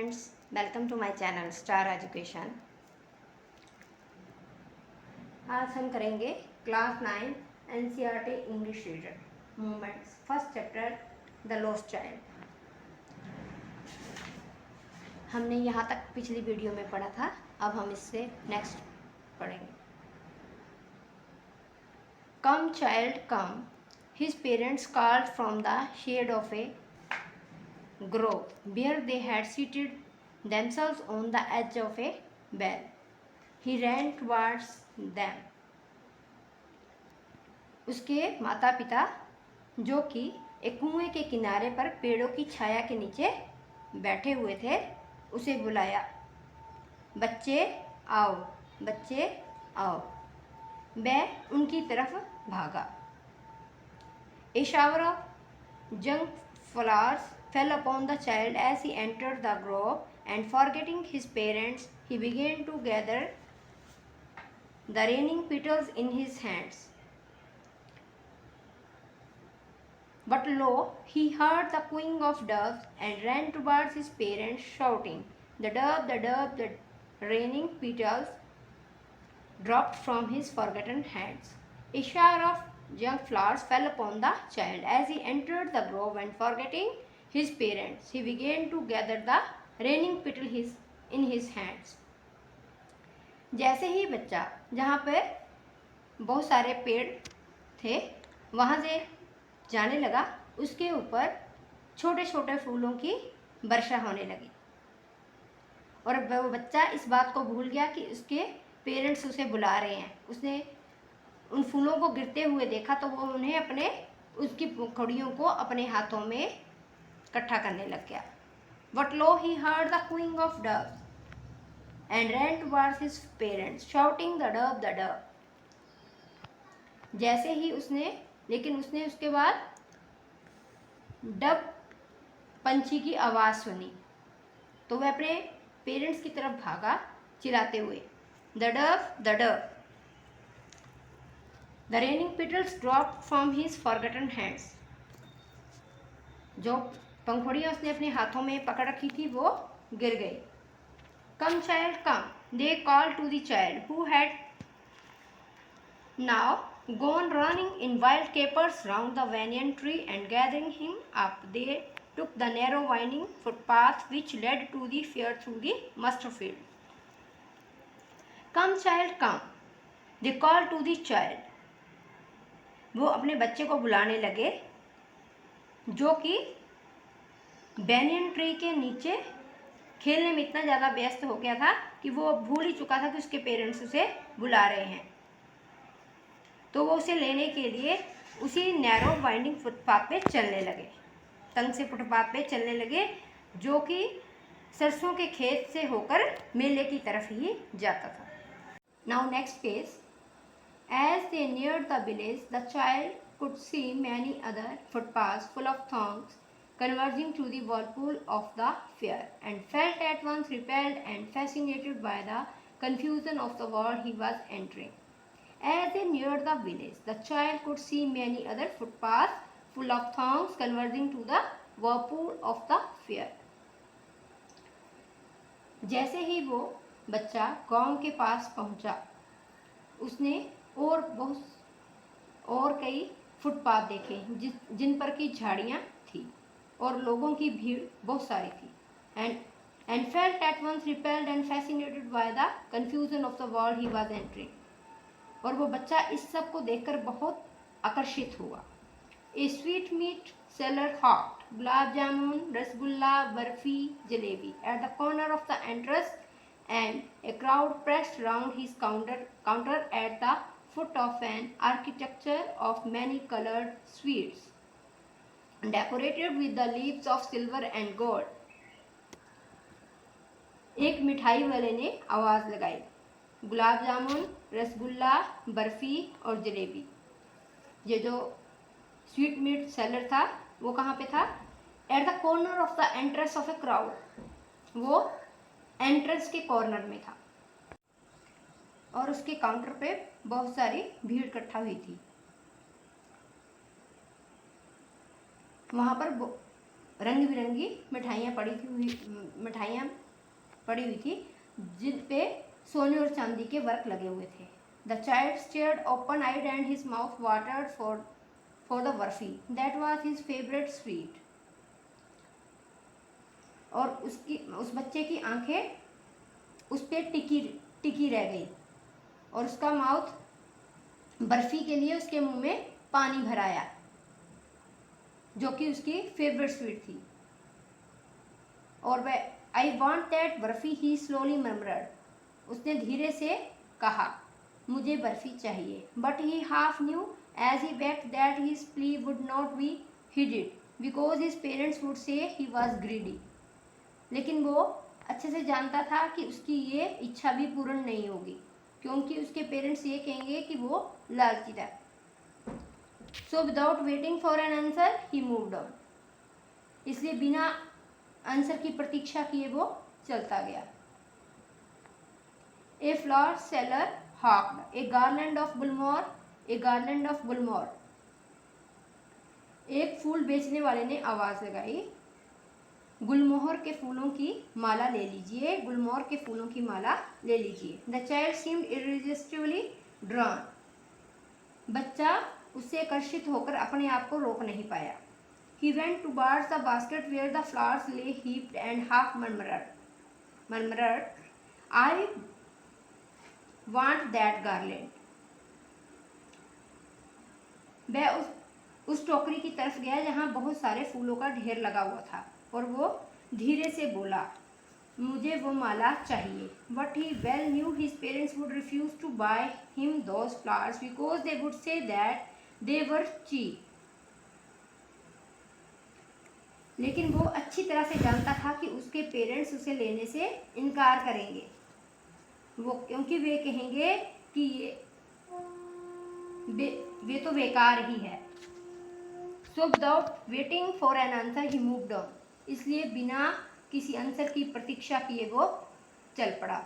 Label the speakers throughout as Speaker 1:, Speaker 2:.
Speaker 1: Students, welcome to my channel star education. आज हम करेंगे class 9 NCERT English reader movements first chapter the lost child. हमने यहाँ तक पिछली वीडियो में पढ़ा था, अब हम इससे नेक्स्ट पढ़ेंगे। Come child come, his parents called from the shade of a grove where they had seated themselves on the edge of a well. He ran towards them. उसके माता पिता जो कि एक कुएं के किनारे पर पेड़ों की छाया के नीचे बैठे हुए थे, उसे बुलाया, बच्चे आओ, बच्चे आओ। वह उनकी तरफ भागा। A shower of young flowers fell upon the child as he entered the grove, and forgetting his parents, he began to gather the raining petals in his hands. But lo, he heard the cooing of doves and ran towards his parents, shouting, the dove, the raining petals dropped from his forgotten hands. A shower of young flowers fell upon the child as he entered the grove, and forgetting his parents, he began to gather the raining petals in his hands. जैसे ही बच्चा जहाँ पे बहुत सारे पेड़ थे वहाँ से जाने लगा, उसके ऊपर छोटे छोटे फूलों की वर्षा होने लगी और वो बच्चा इस बात को भूल गया कि उसके पेरेंट्स उसे बुला रहे हैं। उसने उन फूलों को गिरते हुए देखा तो वो उन्हें उसकी पंखुड़ियों को अपने हाथों में इकट्ठा करने लग गया। But lo, he heard the cooing of doves and ran towards his parents, shouting, the dove. जैसे ही उसने उसके बाद डब पंछी की आवाज़ सुनी तो वह अपने पेरेंट्स की तरफ भागा चिल्लाते हुए, the Dove. The raining petals dropped from his forgotten hands. जो पंखुड़ियाँ उसने अपने हाथों में पकड़ रखी थी वो गिर गई। Come child, come, they called to the child who had now gone running in wild capers round the banyan tree, and gathering him up, they took the narrow winding footpath which led to the fair through the mustard field. Come child, come, they called to the child. वो अपने बच्चे को बुलाने लगे जो कि banyan tree के नीचे खेलने में इतना ज़्यादा व्यस्त हो गया था कि वो भूल ही चुका था कि उसके पेरेंट्स उसे बुला रहे हैं। तो वो उसे लेने के लिए उसी नैरो वाइंडिंग फुटपाथ पे चलने लगे, तंग से फुटपाथ पे चलने लगे जो कि सरसों के खेत से होकर मेले की तरफ ही जाता था। Now next page. As they neared the village, the child could see many other footpaths full of thorns converging to the whirlpool of the fair, and felt at once repelled and fascinated by the confusion of the world he was entering. As they neared the village, the child could see many other footpaths full of thorns converging to the whirlpool of the fair. जैसे ही वो बच्चा गांव के पास पहुंचा, उसने और कई footpath देखे जिन पर की झाड़ियाँ थी और लोगों की भीड़ बहुत सारी थी। and felt at once repelled and fascinated by the confusion of the world he was entering. और वो बच्चा इस सब को देखकर बहुत आकर्षित हुआ। A sweet meat seller hawked gulab jamun, rasgulla, barfi, jalebi at the corner of the entrance, and a crowd pressed round his counter at the foot of an architecture of many colored sweets decorated with the leaves of silver and gold. एक मिठाई वाले ने आवाज़ लगाई, गुलाब जामुन, रसगुल्ला, बर्फी और जलेबी। ये जो sweet meet seller था वो कहाँ पे था? At the corner of the entrance of a crowd, वो एंट्रेंस के कॉर्नर में था और उसके काउंटर पे बहुत सारी भीड़ इकट्ठा हुई थी। वहाँ पर रंग बिरंगी मिठाइयाँ पड़ी हुई थी जिन पे सोने और चांदी के वर्क लगे हुए थे। The child stared open eyed and his mouth watered for the barfi that was his favourite sweet. और उस बच्चे की आंखें उस पर टिकी रह गई और उसका माउथ बर्फी के लिए उसके मुंह में पानी भर आया जो कि उसकी फेवरेट स्वीट थी। और वह I want that barfi he slowly murmured, उसने धीरे से कहा मुझे बर्फी चाहिए। But he half knew as he begged that his plea would not be heeded because his parents would say he was greedy. लेकिन वो अच्छे से जानता था कि उसकी ये इच्छा भी पूर्ण नहीं होगी क्योंकि उसके पेरेंट्स ये कहेंगे कि वो लालची था। So without waiting for an answer he moved on, इसलिए बिना आंसर की प्रतीक्षा किए वो चलता गया। A flower seller hawked a garland of gulmohar, a garland of gulmohar. एक फूल बेचने वाले ने आवाज लगाई गुलमोहर के फूलों की माला ले लीजिए, गुलमोहर के फूलों की माला ले लीजिए। द चाइल्ड सीम्ड इररेजिस्टिबली ड्रॉन, बच्चा उससे आकर्षित होकर अपने आप को रोक नहीं पाया। He went towards the basket where the flowers lay heaped and half murmured, I want that garland. वह उस टोकरी की तरफ गया जहाँ बहुत सारे फूलों का ढेर लगा हुआ था और वो धीरे से बोला मुझे वो माला चाहिए। But he well knew his parents would refuse to buy him those flowers because they would say that they were cheap. लेकिन वो अच्छी तरह से जानता था कि उसके पेरेंट्स उसे लेने से इनकार करेंगे, वो क्योंकि वे कहेंगे कि वे तो बेकार ही है। सो without waiting for an answer he moved on, इसलिए बिना किसी आंसर की प्रतीक्षा किए वो चल पड़ा।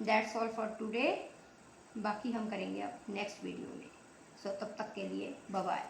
Speaker 1: दैट्स ऑल फॉर टुडे, बाकी हम करेंगे अब नेक्स्ट वीडियो में। सो तब तक के लिए बाय बाय।